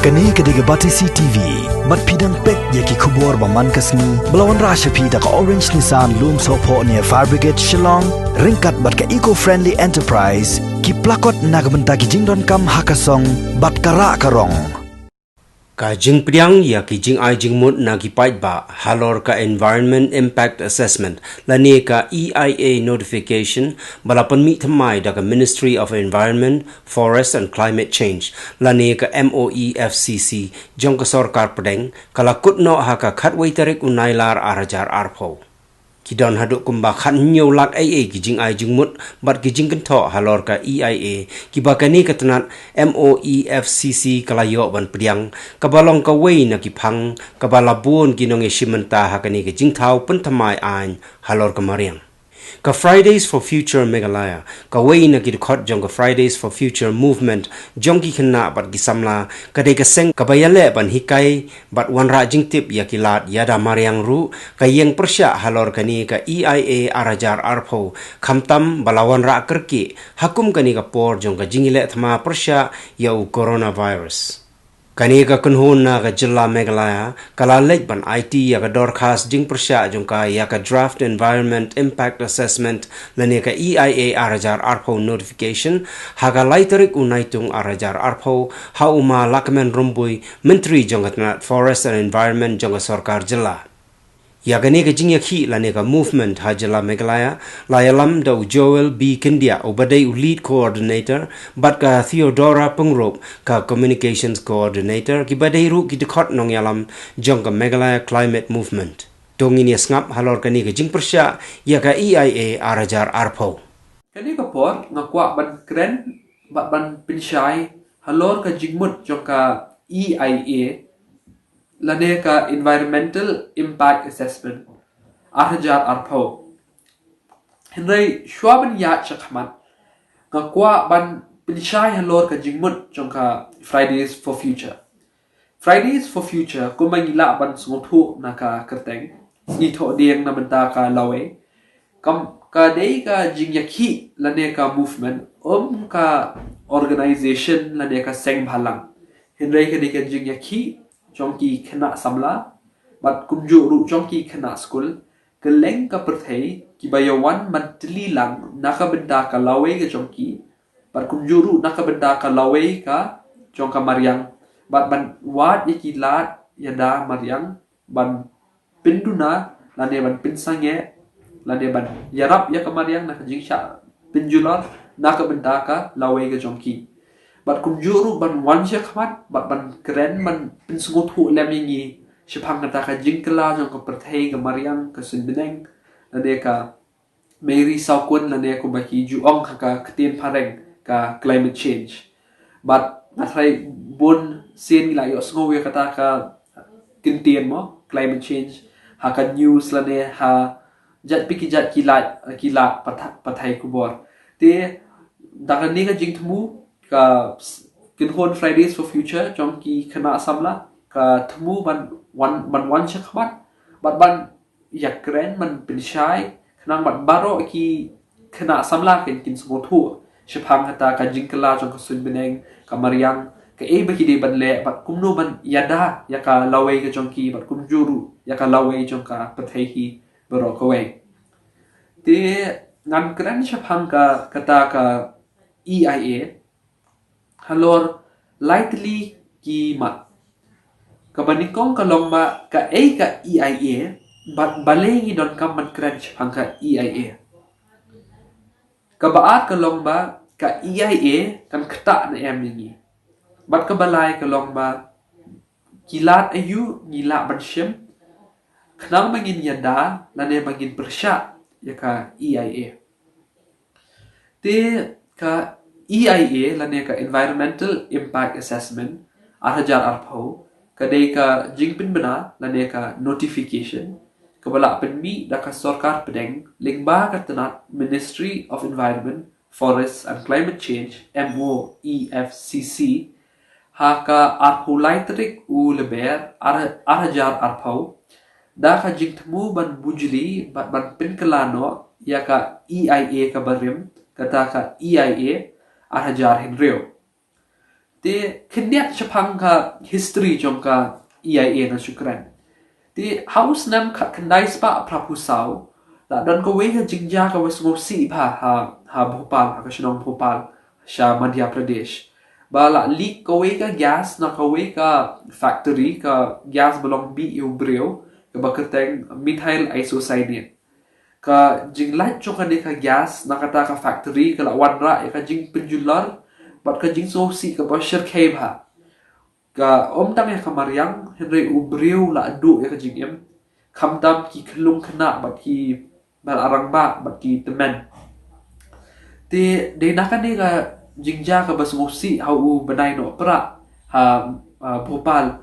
Kani kediga Batisi TV, mat pidang pek yaki kubur baman kasni, belawan rasha pida ka Orange Nissan Loom Sopo near Fire Brigade Shillong, ringkat bat ka eco-friendly enterprise, ki plakot nagbenta ki jingdon kam hakasong, bat kara karong. Ka jing priang ya ki jing ai jing mut na ki pait ba halor ka environment impact assessment lani ka EIA notification balapan mi thamai da ka Ministry of Environment, Forest and Climate Change lani ka MOEFCC jong ka sarkar pedeng kala kutno ha ka khatwai tarik unailar arajar arpho Kidon haduk kumba khan nyo lak AA ki jing ai jing mut bat ki jing kentho halor ka EIA ki bakani katanat MOEFCC kalayo ban priang kabalong ka wei na ki phang kabalabun kinong esimenta hakani ki jing thau penthamai ain halor ka mariang ka Fridays for Future Meghalaya ka wei na ki khot jong ka Fridays for Future movement jong ki khna bat ki samla ka de ka seng ka bayale ban hikai bat wanra jing tip ya ki lat yada mariang ru ka yeng persya halor kani ka EIA arajar arpho khamtam balawan ra kerki hakum kani ka por jong ka jingile thma persya ya coronavirus Kani ka kunhun na ka jilla Meghalaya kala lej ban IT ya ka dorkhas jing persya jong ka ya ka draft environment impact assessment lani ka EIA arajar arpho notification haga laiterik unaitung arajar arpho ha uma lakmen rumbui menteri jong ka forest and environment jong ka sarkar jilla Ya gani ka jing yakhi lani ka movement ha jilla Meghalaya layalam da Joel B Kindia ubadai lead coordinator bat ka Theodora Pungrop ka communications coordinator ki badai ru ki dekhot nong yalam jong ka Meghalaya climate movement dongin ya ngap halor kani ka jing persya ya ka EIA arajar arpho Kani ka por ngakwa ban kren ban pinsyai halor ka jingmut jong ka EIA lane ka environmental impact assessment arhajar arpho henry shwaban ya chakman ngakwa ban pinsyai halor ka jingmut jong ka Fridays for Future kumangila ban sungthu na ka kerteng ni tho dieng na benta ka lawe kam ka dei ka jingyakhi lane ka movement ka organization lane ka seng bhalang henry ka dei ka jingyakhi jongki khana samla bat kumju ru jongki khana school keleng ka perthei ki bayawan mantli lang naka benda ka lawe ka jongki bat kumju ru naka benda ka lawe ka jongka mariang bat ban wat yaki lat yada mariang ban pinduna lane ban pinsange lane ban yarap ya ka mariang naka jingsha pinjulor naka benda ka lawe ka jongki Bat kumjuru ban wansya khamat bat ban keren ban pinsungut hu lemingi shipang kata ka jingkela jong ka perthei ka mariang ka sinbineng lane ka Mary Saukun lane ko baki juong ka ketien pareng ka climate change bat nathai bun sin la yo sngowe kata ka kintien mo climate change ha ka news lane ha jat pikijat kilat pathai kubor te dagani ka jingthmu ka kinhon Fridays for Future jong ki khana samla ka thmu ban wan chakmat ban yakren man pinshai khnang ban baro ki khana samla kin smothu shphang hata ka jingkala jong ka sunbeneng ka mariang ka baki de ban le bat kumno ban yada yaka lawe ka jong ki bat kumjuru yaka lawe jong ka pathai hi baro ka we te ngan kren shphang ka kata ka EIA halor lightly ki mat kabanikong kalongma ka EIA bat balengi don kaman crunch hangka EIA kabaat kalongba ka EIA kan kta na emingi bat kabalai kalongba kilat ayu ngila banshim knang magin yada lane magin persya ya ka EIA te ka EIA lane ka environmental impact assessment arhajar arpho kadai ka jingpin bena lane ka notification kabala penmi da ka sarkar pedeng lingba ka tanat Ministry of Environment, Forest and Climate Change MOEFCC ha ka arpho laitrik u leber arhajar arpho da ka jingtmu ban bujli ban pinkalano ya ka EIA ka barim kata ka EIA arhajar henrio Ti kenya chapang ka history jong ka EIA na syukran. Ti haus nam khat kandai spa prapusau la don ko we ka jingja ka was ngosi ha Bhopal ha ka shnong Bhopal sha Madhya Pradesh. Ba la leak ko we ka gas na ko we ka factory ka gas belong bi yu breu ka ba kerteng methyl isocyanate. Ka jinglat cho ka ne ka gas na kata ka factory ka la wanra ka jing penjular bat ka jing so si ka ba shirkhe bha ka tang ya ka mariang henry ubriu la adu ya ka jing em kham dam ki khlung khna bat ki bal arang ba bat ki temen te de na ka ne ka jingja ka ba so si ha u banai no pra ha Bhopal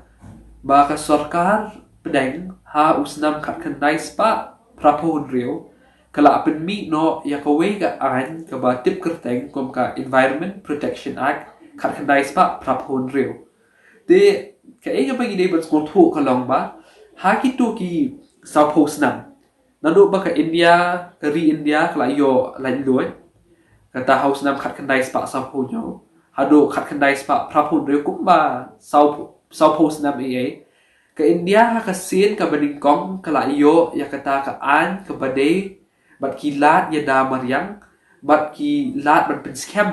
ba ka sarkar pedang ha usnam khat khandai spa prapon rio kala pen mi no ya ka we ka an ka ba tip kerteng kom ka Environment Protection Act khat khandai spa prapon rio te ka e ga ba gide ba skol thu ka long ba ha ki to ki South Post nam nanu ba ka India ka ri India kala yo lain loi kata house nam khat khandai spa South Post yo hado khat khandai spa prapon rio kum ba South Post nam e ka India ha ka sin ka baning kong kala yo ya kata ka an ka bade bat ki lat ya da mariang bat ki lat ban pen scam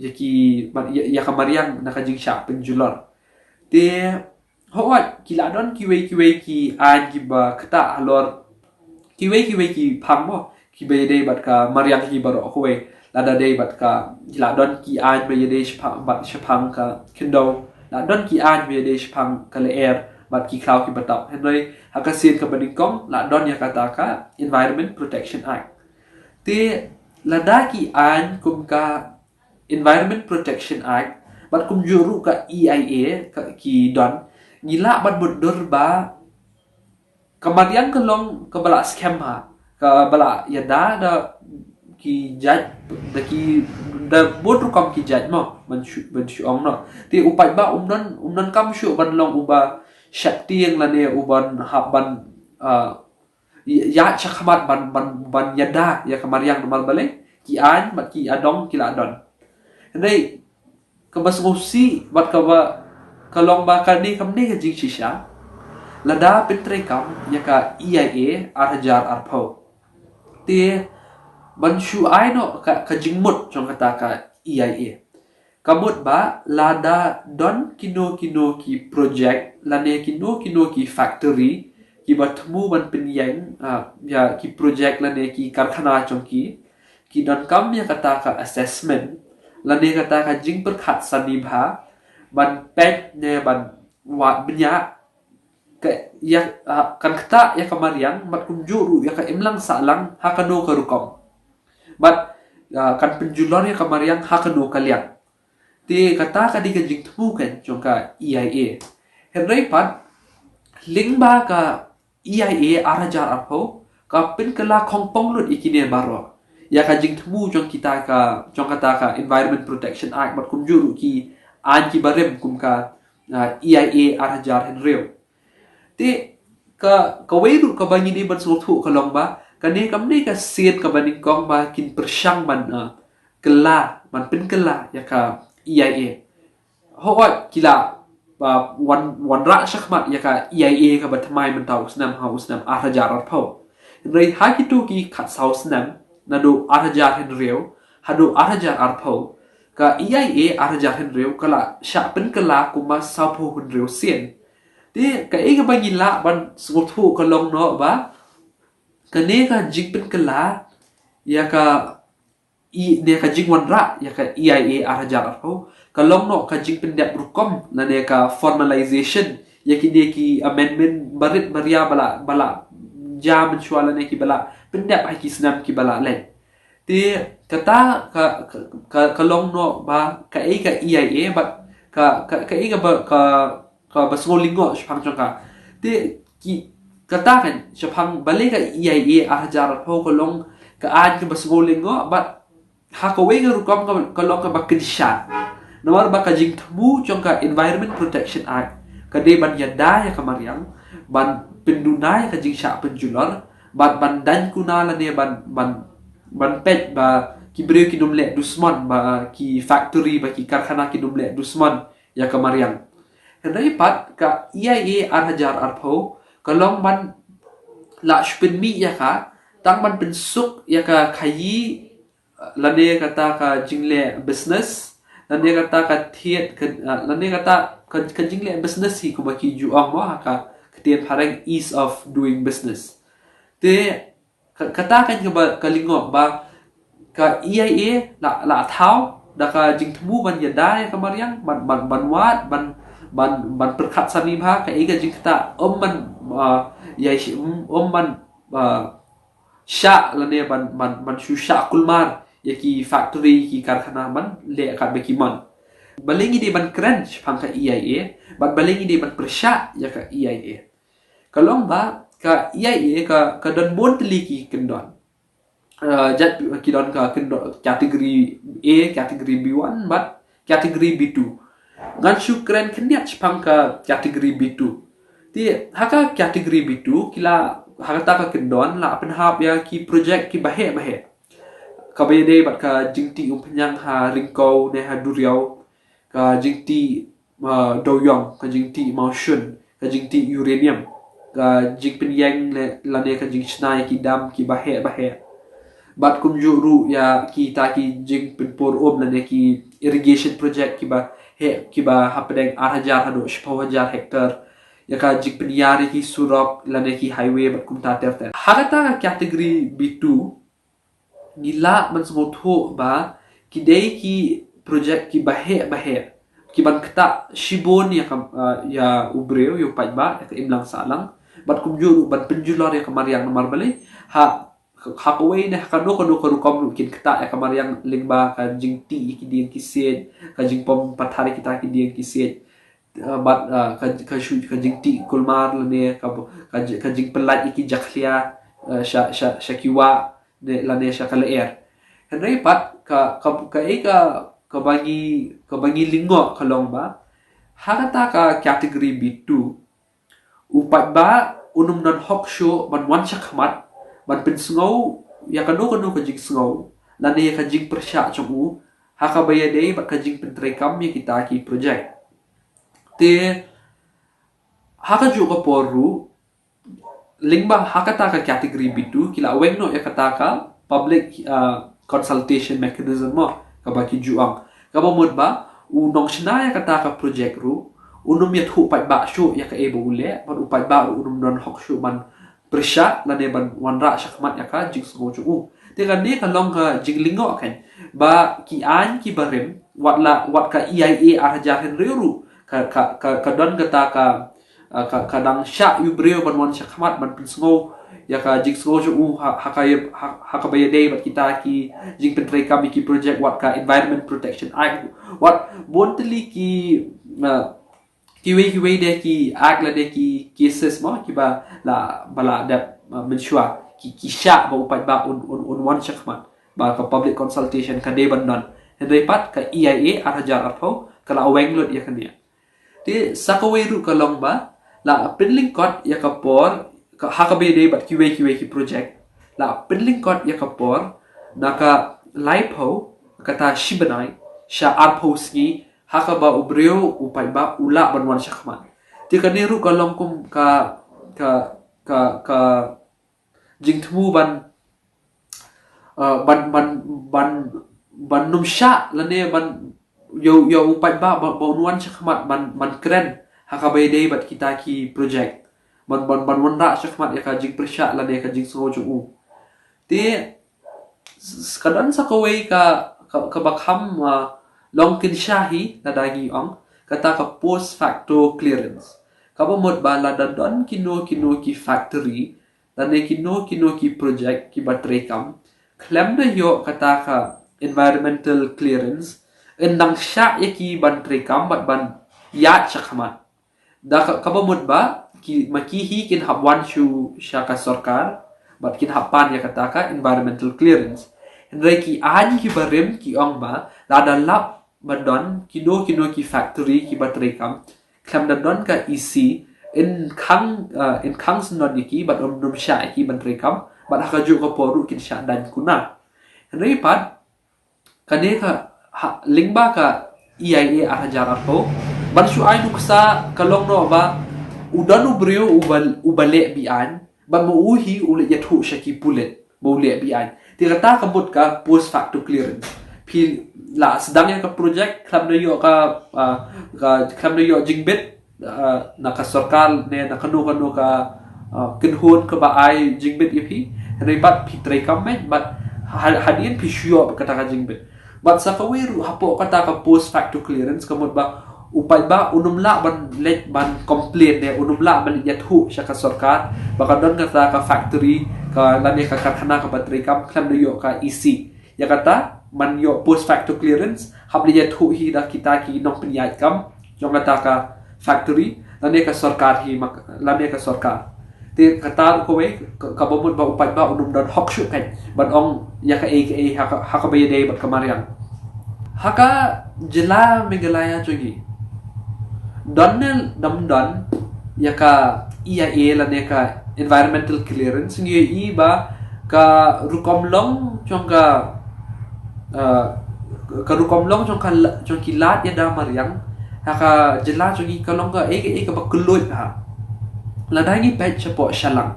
ya ki ya ka mariang na ka jing sha penjular te howat ki la don ki we ki an ki ba kata halor ki we ki phang mo ki be de bat ka mariang ki baro ko we la da de bat ka ki la don ki an be de bat shapang ka kendo la don ki an be de shapang ka le air bat ki klau ki batap henry hakasin ka baning kong la don ya kata ka Environment Protection Act te la da ki an kum ka Environment Protection Act bat kum juru ka EIA ka ki don ngila bat bodur ba kamarian kelong ka bala scam ha ka bala ya da ki judge da ki da bodur kam ki judge mo ban shu ong no te upai ba umnon kam shu ban long uba Shaktiang la ne uban haban ya chakhamat ban yada ya kamariang normal bale ki an bat ki adong ki la don nei ka bas ngosi bat ka ba kalong ba ka ni kam ne ka jing shisha lada pitre kam ya ka EIA arjar arpho te ban shu ai no ka jing mut chong kata ka EIA kamut ba lada don kino ki project lane kino ki factory ki batmu ban penyang ya ki project lane ki karkhana chongki ki don kam ya kata ka assessment lane kata ka jing perkhat sanibha ban pet ne ban wat benya ka ya kan kata ya kamariang mat kunjuru ya ka imlang salang hakano karukom bat kan penjulor ya kamariang hakano kaliang te kata ka di ka jing thu kan chong ka EIA henry pat ling ba ka EIA arajar arpo ka pin kala khongpong lut ikine baro ya ka jing thu chong kita ka chong kata ka Environment Protection Act bat kum juru ki an ki barem kum ka EIA arajar henry te ka weiru ka bangi ni ban so thu ka long ba ka ne kam ne ka set ka baning kong ba kin persyang ban kela man pin kela ya ka EIA howat kila wan ra shakmat ya ka EIA ka batmai mentau snam haus nam arajar arpau rei hakitu ki khat saus nam nadu arajar hen reu hadu arajar arpau ka EIA arajar hen reu kala sha pen kala kuma saupo hun reu sien te ka e ka bangila ban sngothu ka long no ba ka ne ka jing pen kala ya ka ne ka jing wan ra ya ka EIA arajar arpau kalong no ka jing pendap rukom na ne ka formalization ya ki amendment barit baria bala jam mensuala ne ki bala pendap ai ki snam ki bala len te kata ka kalong no ba ka e ka EIA ba ka e ka basngolingo shpang chongka te ki kata kan shpang bale ka EIA arajar arpau kalong ka an ka basngolingo ba hakawe nga rukom ka long ka bakidisha nawar ba ka jing tmu chong ka Environment Protection Act ka de ban yada ya kamariang ban pendunay ka jing sha penjulor ban dan kuna la ne ban pet ba ki brio ki dumle dusman ba ki factory ba ki karkhana ki dumle dusman ya kamariang hendai pat ka EIA arhajar arpho kalong man la spin mi ya ka tang man pensuk ya ka khayi lane kata ka jingle business lane kata ka thiet lane kata ka jingle business hi ko ba ki juang ma ka ketien pareng ease of doing business te kata kan ba kalingo ba ka EIA la thau da ka jing thmu ban ya dai ka mariang ban wat ban perkhat sani bha ka ega jing kata man ya man sha la ne ban shu sha kulmar ya ki factory ki karkhana man le ka be ki man balengi de ban crunch phang ka EIA balengi de ban persha ya ka EIA kalong ba ka EIA ka don bon tli ki kendon jat kidon ka kategori A, kategori B1, but kategori B2. Ngan syukran keniat sepang ka kategori B2. Ti haka kategori B2 kila haka ta ka kendon la penhap ya ki project ki bahe. Ka bayade bat ka jingti penyang ha ringkau ne ha duriau ka jingti doyong ka jingti motion ka jingti uranium ka jing penyang la ne ka jing snai ki dam ki bahe bat kum juru ya kita ki jing pinpor la ne ki irrigation project ki ba hapdeng 8,000 hado 10,000 hektar ya ka jing penyari ki surok la ne ki highway bat kum ta ter hakata kategori B2 gila man semotho ba ki dei ki project ki bahe ki ban kata shibon ya ubreu yo pajba ya ka imlang salang bat kum juru ban penjular ya kamariang nomor bali hakaway na kano karukom kin kita ya kamariang lingba ka jingti ki diang kisid ka jingpom pathari kita ki diang kisid bat ka jingti kulmar lane ka jing pelat iki jakhlia syakiwa de lane syakalaer henry pat ka bagi linggo kalong ba hakata ka kategori B2 upat ba unum non hok show ban wan syakmat ban pensngau ya kanu ka jing sngau lane ka jing persya chungu haka bayade ba ka jing pentrekam ya kita ki project te haka ju ka poru lingba haka ta ka category B2 kila weng no ya kata ka public consultation mechanism mo ka ba ki juang ka mod ba unong shna ya kata ka project ru unum ya thu pat ba shu ya ka ebo ule ban upat ba unum non hok shu man persya lane ban wanra syakmat ya ka jing sngau chu te kan ne kalong ka jing lingo kan ba ki an ki barem wat ka EIA arhajar hen reuru ka don kata ka dang sya yu breu ban wan syakmat ban sngau ya ka jing sngau chu haka bayade bat kita ki jing pentrekam ki project wat ka environment protection act wat bontli ki kiwe de ki act la de ki cases mo ki ba la bala da mensyua ki sya ba upat ba un wan syakmat ba ka public consultation ka de bandon hendai pat ka EIA arhajar arpho kala aweng lot ya kania ti sakawe ru kalong ba la pinling kot ya ka por ka hakabe de bat kiwe ki project la pinling kot ya ka por naka laipo kata shibanai sya arpho ski haka ba ubreu upai ba ula banwan syakman ti kaniru kalong kum ka jingtmu ban num sya lane ban yo upai ba banwan syakmat ban keren haka bayde bat kita ki project ban wanra syakmat ya ka jing persya lane ka jing sungo chu ti kadan sakaway ka bakham long kin shahi na dagi ong kata ka post facto clearance kabo mod ba la don kino ki factory lane kino ki project ki batrekam klem na yo kata ka environmental clearance endang sya ya ki batrekam ban ya chakmat da kabo mod ba ki makihi kin habwan shu syaka sarkar bat kin hapan ya kata ka environmental clearance hendai ki ani ki barem ki ong ba la lap badon kino ki factory ki batrekam klam don ka isi in kang snon ki bat dum sya ki batrekam bat haka ju ko poru kin sya dan kuna hendai pat Kane ka lingba ka EIA ahajar ato ban su ay nuksa kalong no ba udanu brio ubale bian ba mo uhi ulit yathu shaki pulet mo le bian ti kata kabut ka post facto clearance pil la sedangnya ka project klam na yo ka klam na yo jingbet na ka sarkar ne na kanu ka kinhun ka ba ay jingbet ipi ribat pitray kamen but hadin pisyo kata ka jingbet but sa kawiru hapo kata ka post facto clearance kamot ba upay ba unumla ban let ban complain ne unumla ban yathu siya ka sarkar baka don kata ka factory ka lani ka karkhana ka battery kam klam na yo ka EC ya kata man yo post facto clearance habli yathu hi da kita ki nong penyait kam jong kata ka factory lani ka sarkar hi lani ka sarkar ti kata ko we ka bomod ba upay ba unum don hok shu kan ban ong ya ka haka bayade bat kamarian haka jela Meghalaya chogi Donel damdan yaka EIA la neka environmental clearance ngi ba ka rukomlong chonga ka rukomlong chong kilat ya da mariang haka jela chogi kalong ka ka bakuloy ha la dangi pet chapo shalang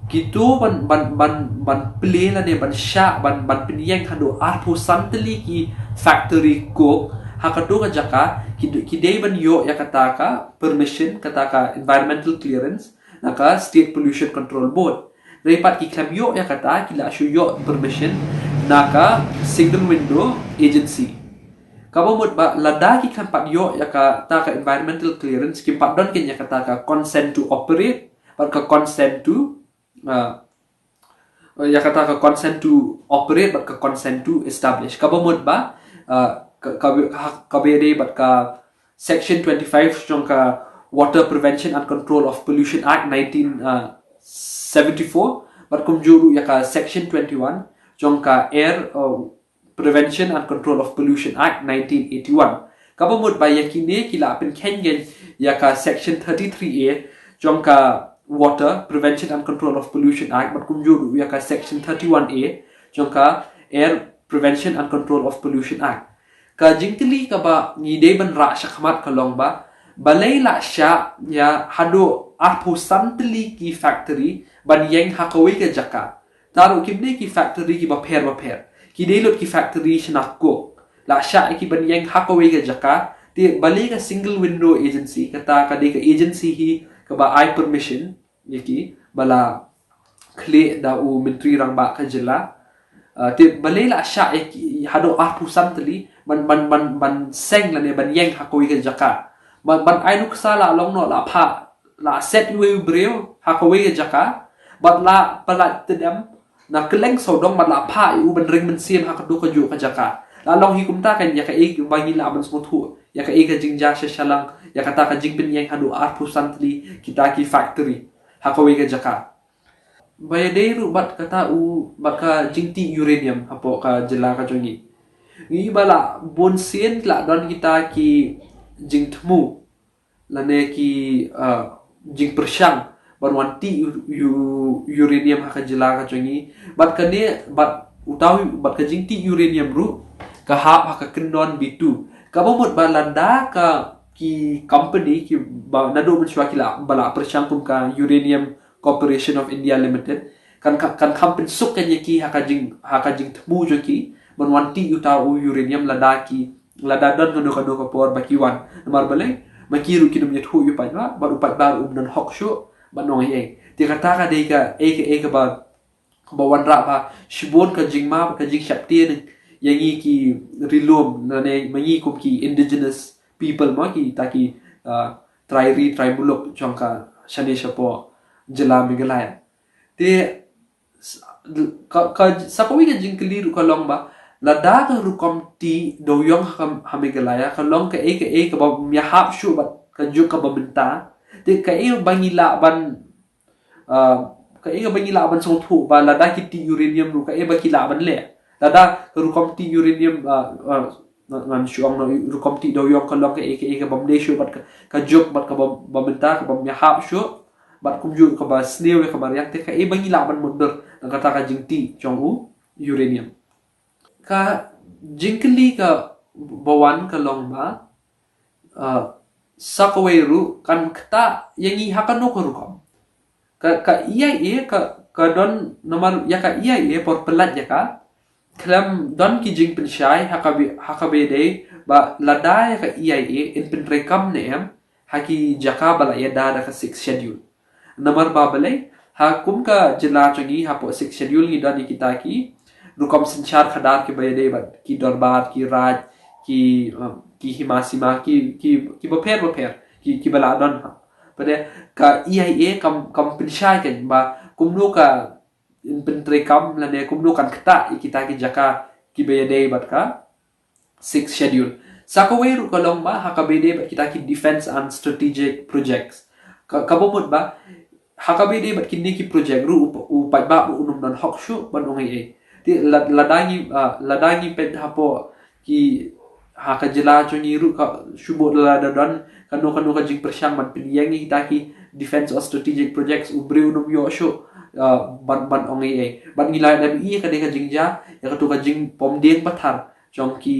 gitu ban play la ne ban sha ban pinyang hando arpo santali ki factory ko hakatu ka jaka kidei ban yo ya kataka permission kataka environmental clearance naka state pollution control board repat ki claim yo ya kata kila shu yo permission naka single window agency kabo mot ba lada ki kan pat yo ya kataka environmental clearance ki pat don ken ya kataka consent to operate pat ka consent to ya kata ka consent to operate but ka consent to establish kabo mot ba kabede bat ka section 25 jong ka Water Prevention and Control of Pollution Act 1974 bat kumjuru ya ka section 21 jong ka Air Prevention and Control of Pollution Act 1981 kabamut ba yakine kila pen kengen ya ka section 33A jong ka Water Prevention and Control of Pollution Act bat kumjuru ya ka section 31A jong ka Air Prevention and Control of Pollution Act ka jingtili ka ba ngide ban ra shakmat kalong ba balay la sya ya hado arpo santli ki factory ban yeng hakawi ka jaka taro kibne ki factory ki ba pher ki delot ki factory shnakko la sya ki ban yeng hakawi ka jaka ti balay ka single window agency kata ka de ka agency hi ka ba I permission yaki bala kle da u menteri rang ba ka jela ti balay la sya ki hado arpo santli ban seng la ne ban yeng hakawi ka jaka ban ai nuk sala long no la pha la set we breu hakawi ka jaka bat la palat tedam na keleng so dong bat la pha u ban ring ban sim hakadu ka ju ka jaka la long hi kumta kan ya ka e bangi la ban smuthu ya ka e ka jingja shalang ya kata ka jing bin yeng hadu arpu santli kita ki factory hakawi ka jaka bayadeiru bat kata u baka jingti uranium apo ka jela ka jongi ngi bala bon sien la don kita ki jing temu lane ki jing persyang ban wanti uranium haka jela ka jongi bat kane bat utawi bat ka jingti uranium ru ka haka kendon bitu kabomot balanda ka ki company ki nado mensyakila bala persyang kum ka Uranium Corporation of India Limited kan company suk kan yaki haka jing temu jo ki ban wanti uta uranium lada don kado ka por bakiwan namar balai makiru kinum yet hu yu pa ba upat ba non hok sho ba no ye ti kata ka de ka eka ba wanra ba shibon ka jingma ka jing shapti yangi ki rilom nane mangi kum ki indigenous people ma ki taki tribulok chongka shane shapo jela Meghalaya te ka sakawi ka jingkli ru ka long ba lada ka rukom ti doyong ha Meghalaya ka long ka eka ba myahap shu ba ka ju ka baminta te ka bangila ban sothu ba lada ki ti uranium ru ka ba kilaban le lada rukom ti uranium nan syong no rukom ti doyong ka long ka bamde shu bat ka juk bat ka baminta ka bamyahap shu bat kumju ka ba snail ka ba yak te ka bangila ban mundur kata ka jingti chong u uranium ka jingkeli ka bawan ka long ba sakawairu kan kta yangi hakano ko rukom ka iya ka don nomor ya ka iya por pelat ya ka kelam don ki jing pensyai hakabede ba ladai ka iya in penrekam ne em haki jaka bala ya da ka 6 schedule nomor ba balai hakum ka jila changi hapo 6 schedule ni don kita ki rukom sanchar khadar ke bayade ba ki darbar ki raj ki himasima ki baper ki baladon ha pada ka IIA kam pensyai kan ba kumnu ka in pentrekam lane kumnu kan kta kita ki jaka ki bayade bat ka 6 schedule sakawai ru kolong ba hakabede bat kita ki defense and strategic projects kabomut ba hakabede bat kini ki project ru upat ba unum dan hokshu ban ongai ti ladangi pet hapo ki haka jela chongi ru ka shubo ladadan kanu ka jing persyang ban piliangi kita ki defense or strategic projects ubri unum yo shu ban ongai ban ngilai nabi ka de ka jingja ya ka jing pomdeng pathar chong ki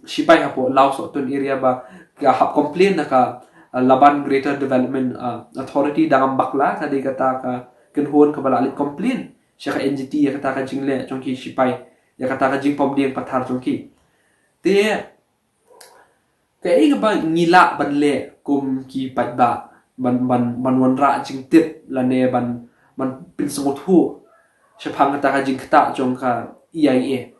sipai hapo laos otun area ba ka hap complain na ka Laban Greater Development Authority dangam bakla tadi kata ka kenhon ka bala complain siya ka NGT ya kata ka jingle chongki sipai ya kata ka jing pomdeng pathar chongki te kai ka ba ngila ban le kum ki pat ba ban wanra jing tit la ne ban pinsngot hu siya phang kata ka jing kta chong ka EIA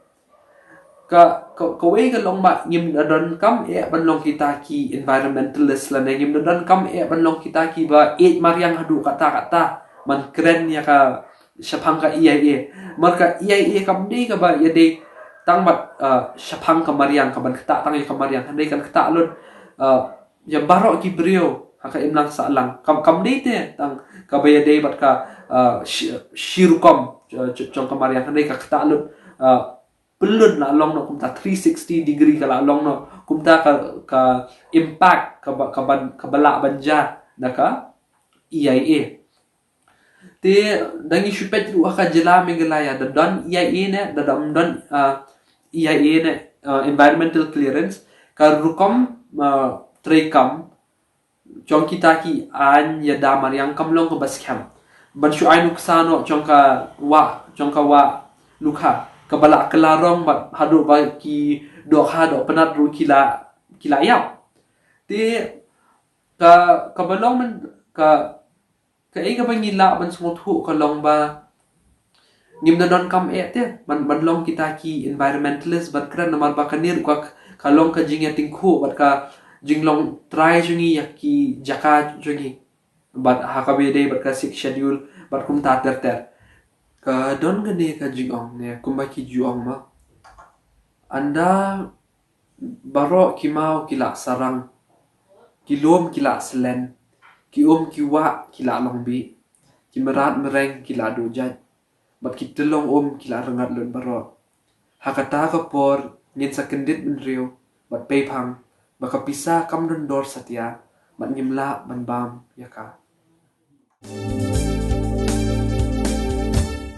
ka wei ka long ba ngim don kam ban long kita ki environmentalist la ne ngim don kam ban long kita ki ba mariang hadu kata man keren ya ka syapang ka EIA marka EIA kam di ka ba ya de tang bat syapang ka mariang ka ban kata tang ka mariang handai kan kata lon ya barok ki brio haka imlang sa lang kam di te tang ka ba ya de bat ka shirukom chong ka mariang handai ka kata lon pelun la long no kumta 360 degree kala long no kumta ka impact ka bala banja naka EIA te dangi shupet ru ka jela megalaya da don EIA ne da don EIA ne environmental clearance ka rukom trekam chong kita ki an ya damar yang kamlong ko baskham ban shu ainu ksano chong ka wa lukha kabala kelarong bat hadu ba ki dok penat ru kila yap ti ka balong man ka ai ka bangila ban smut hu ka long ba ngim na don kam te ban long kita ki environmentalist bat kran namar ba kanir ka long ka jing ya tingkhu bat ka jinglong try jungi ki jaka jungi bat hakabede bat ka 6 schedule bat kum ta ter ka don gane ka jingong ne kumbaki juong ma anda baro kimau kila sarang kilom kila selen kiom kiwa kila longbi kimerat mereng kila dojat bat kitelong kila rengat lon baro hakata ka por ngin sakendit menrio bat pepang baka pisa kam don dor satya bat ngimla ban bam yaka